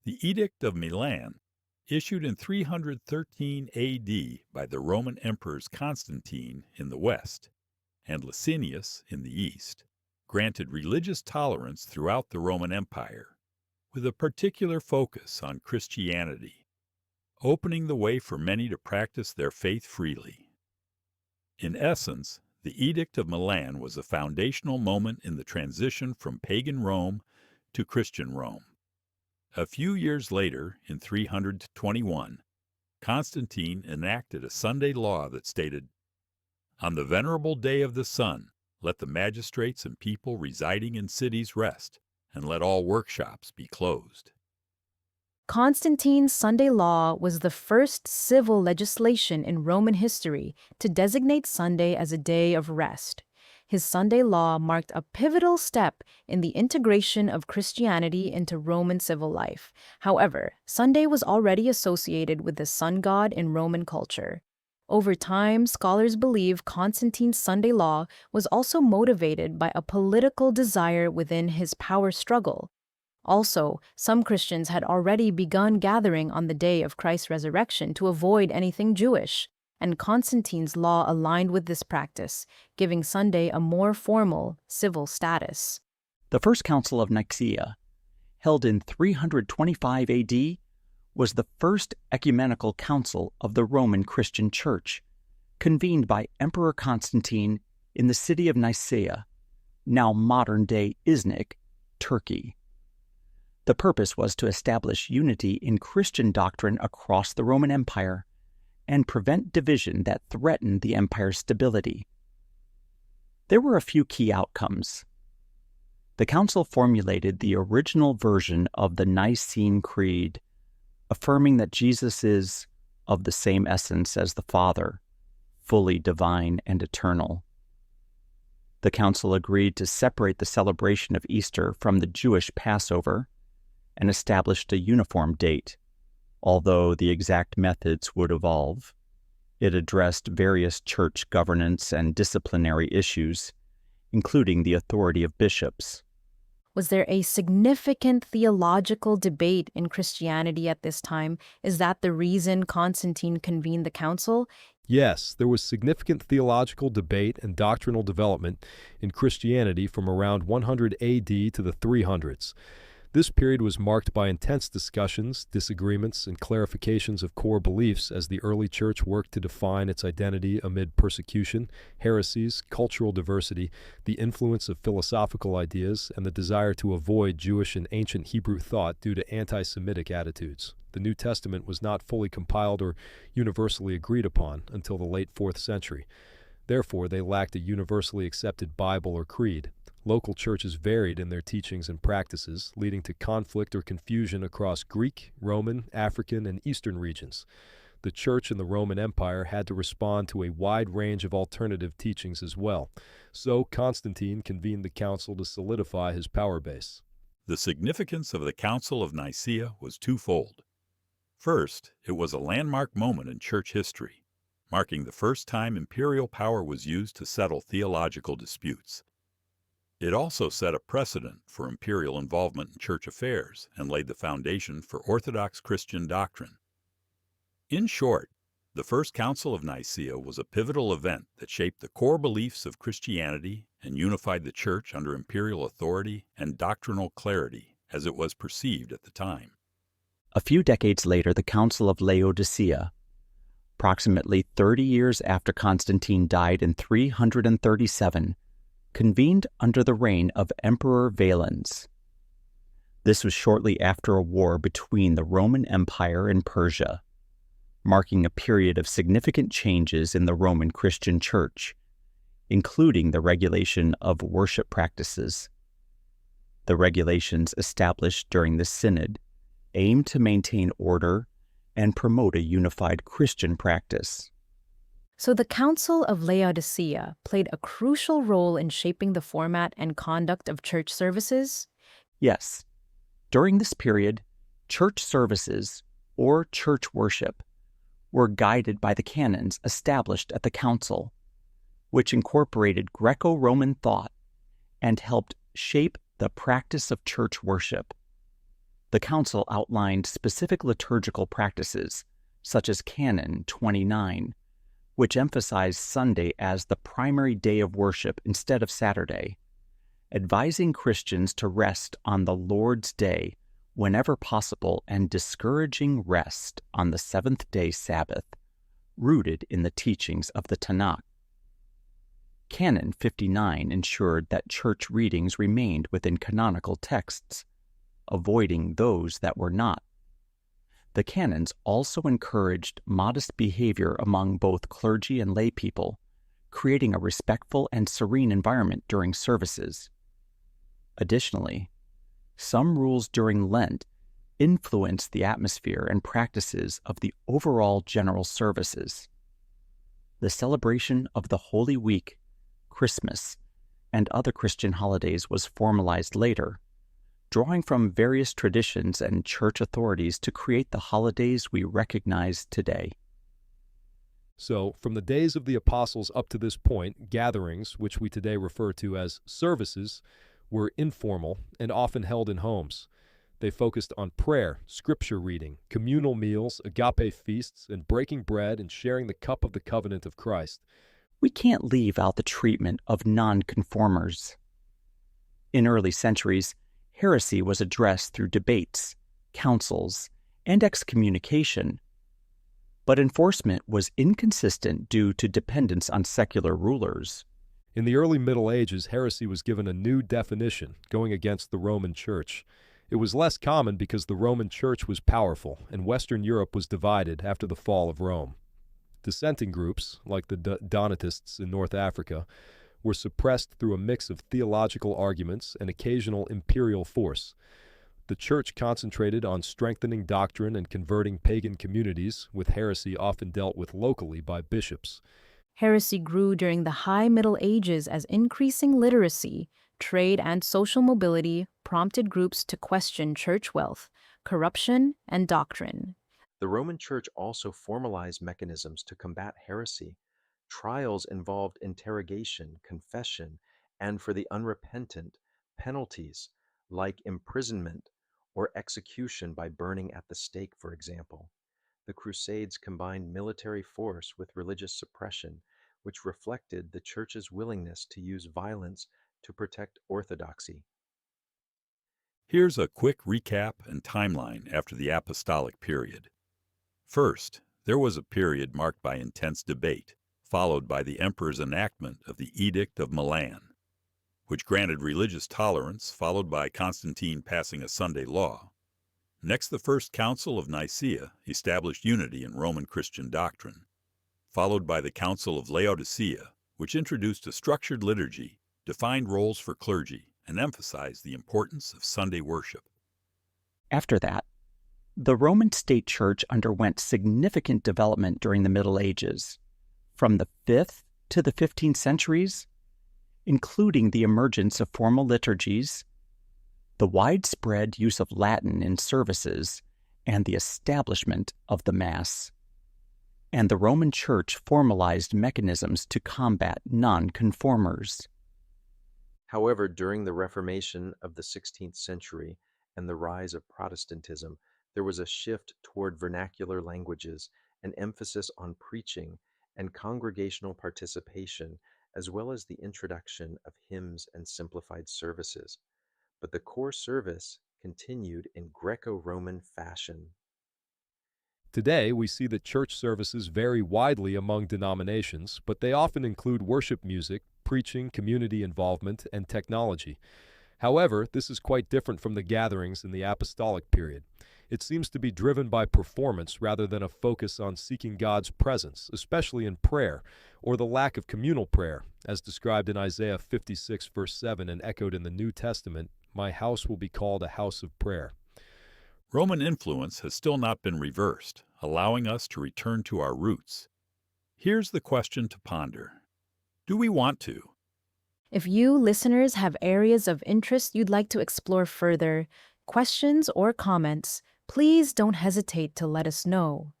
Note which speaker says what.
Speaker 1: The Edict of Milan, issued in 313 AD by the Roman Emperors Constantine in the west and Licinius in the east, granted religious tolerance throughout the Roman Empire, with a particular focus on Christianity, opening the way for many to practice their faith freely. In essence, the Edict of Milan was a foundational moment in the transition from pagan Rome to Christian Rome. A few years later, in 321, Constantine enacted a Sunday law that stated, "On the venerable day of the sun, let the magistrates and people residing in cities rest, and let all workshops be closed."
Speaker 2: Constantine's Sunday law was the first civil legislation in Roman history to designate Sunday as a day of rest. His Sunday law marked a pivotal step in the integration of Christianity into Roman civil life. However, Sunday was already associated with the sun god in Roman culture. Over time, scholars believe Constantine's Sunday law was also motivated by a political desire within his power struggle. Also, some Christians had already begun gathering on the day of Christ's resurrection to avoid anything Jewish, and Constantine's law aligned with this practice, giving Sunday a more formal civil status.
Speaker 3: The First Council of Nicaea, held in 325 AD, was the first ecumenical council of the Roman Christian Church, convened by Emperor Constantine in the city of Nicaea, now modern-day Iznik, Turkey. The purpose was to establish unity in Christian doctrine across the Roman Empire and prevent division that threatened the empire's stability. There were a few key outcomes. The council formulated the original version of the Nicene Creed, affirming that Jesus is of the same essence as the Father, fully divine and eternal. The council agreed to separate the celebration of Easter from the Jewish Passover and established a uniform date. Although the exact methods would evolve, it addressed various church governance and disciplinary issues, including the authority of bishops.
Speaker 2: Was there a significant theological debate in Christianity at this time? Is that the reason Constantine convened the council?
Speaker 4: Yes, there was significant theological debate and doctrinal development in Christianity from around 100 AD to the 300s. This period was marked by intense discussions, disagreements, and clarifications of core beliefs as the early church worked to define its identity amid persecution, heresies, cultural diversity, the influence of philosophical ideas, and the desire to avoid Jewish and ancient Hebrew thought due to anti-Semitic attitudes. The New Testament was not fully compiled or universally agreed upon until the late 4th century. Therefore, they lacked a universally accepted Bible or creed. Local churches varied in their teachings and practices, leading to conflict or confusion across Greek, Roman, African, and Eastern regions. The Church in the Roman Empire had to respond to a wide range of alternative teachings as well. So Constantine convened the council to solidify his power base.
Speaker 1: The significance of the Council of Nicaea was twofold. First, it was a landmark moment in church history, marking the first time imperial power was used to settle theological disputes. It also set a precedent for imperial involvement in church affairs and laid the foundation for Orthodox Christian doctrine. In short, the First Council of Nicaea was a pivotal event that shaped the core beliefs of Christianity and unified the church under imperial authority and doctrinal clarity as it was perceived at the time.
Speaker 3: A few decades later, the Council of Laodicea, approximately 30 years after Constantine died in 337, convened under the reign of Emperor Valens. This was shortly after a war between the Roman Empire and Persia, marking a period of significant changes in the Roman Christian Church, including the regulation of worship practices. The regulations established during the synod aimed to maintain order and promote a unified Christian practice.
Speaker 2: So the Council of Laodicea played a crucial role in shaping the format and conduct of church services?
Speaker 3: Yes. During this period, church services, or church worship, were guided by the canons established at the council, which incorporated Greco-Roman thought and helped shape the practice of church worship. The council outlined specific liturgical practices, such as Canon 29, which emphasized Sunday as the primary day of worship instead of Saturday, advising Christians to rest on the Lord's Day whenever possible and discouraging rest on the seventh-day Sabbath, rooted in the teachings of the Tanakh. Canon 59 ensured that church readings remained within canonical texts, avoiding those that were not. The canons also encouraged modest behavior among both clergy and lay people, creating a respectful and serene environment during services. Additionally, some rules during Lent influenced the atmosphere and practices of the overall general services. The celebration of the Holy Week, Christmas, and other Christian holidays was formalized later, drawing from various traditions and church authorities to create the holidays we recognize today.
Speaker 4: So, from the days of the apostles up to this point, gatherings, which we today refer to as services, were informal and often held in homes. They focused on prayer, scripture reading, communal meals, agape feasts, and breaking bread and sharing the cup of the covenant of Christ.
Speaker 3: We can't leave out the treatment of nonconformers. In early centuries, heresy was addressed through debates, councils, and excommunication, but enforcement was inconsistent due to dependence on secular rulers.
Speaker 4: In the early Middle Ages, heresy was given a new definition, going against the Roman Church. It was less common because the Roman Church was powerful, and Western Europe was divided after the fall of Rome. Dissenting groups, like the Donatists in North Africa, were suppressed through a mix of theological arguments and occasional imperial force. The Church concentrated on strengthening doctrine and converting pagan communities, with heresy often dealt with locally by bishops.
Speaker 2: Heresy grew during the High Middle Ages as increasing literacy, trade, and social mobility prompted groups to question church wealth, corruption, and doctrine.
Speaker 5: The Roman Church also formalized mechanisms to combat heresy. Trials involved interrogation, confession, and for the unrepentant, penalties like imprisonment or execution by burning at the stake, for example. The Crusades combined military force with religious suppression, which reflected the Church's willingness to use violence to protect orthodoxy.
Speaker 1: Here's a quick recap and timeline after the Apostolic Period. First, there was a period marked by intense debate, followed by the emperor's enactment of the Edict of Milan, which granted religious tolerance, followed by Constantine passing a Sunday law. Next, the First Council of Nicaea established unity in Roman Christian doctrine, followed by the Council of Laodicea, which introduced a structured liturgy, defined roles for clergy, and emphasized the importance of Sunday worship.
Speaker 3: After that, the Roman state church underwent significant development during the Middle Ages, from the 5th to the 15th centuries, including the emergence of formal liturgies, the widespread use of Latin in services, and the establishment of the Mass. And the Roman Church formalized mechanisms to combat nonconformers.
Speaker 5: However, during the Reformation of the 16th century and the rise of Protestantism, there was a shift toward vernacular languages, an emphasis on preaching and congregational participation, as well as the introduction of hymns and simplified services. But the core service continued in Greco-Roman fashion.
Speaker 4: Today, we see that church services vary widely among denominations, but they often include worship music, preaching, community involvement, and technology. However, this is quite different from the gatherings in the Apostolic Period. It seems to be driven by performance rather than a focus on seeking God's presence, especially in prayer, or the lack of communal prayer, as described in Isaiah 56, verse 7, and echoed in the New Testament, "My house will be called a house of prayer."
Speaker 1: Roman influence has still not been reversed, allowing us to return to our roots. Here's the question to ponder. Do we want to?
Speaker 2: If you, listeners, have areas of interest you'd like to explore further, questions or comments, please don't hesitate to let us know.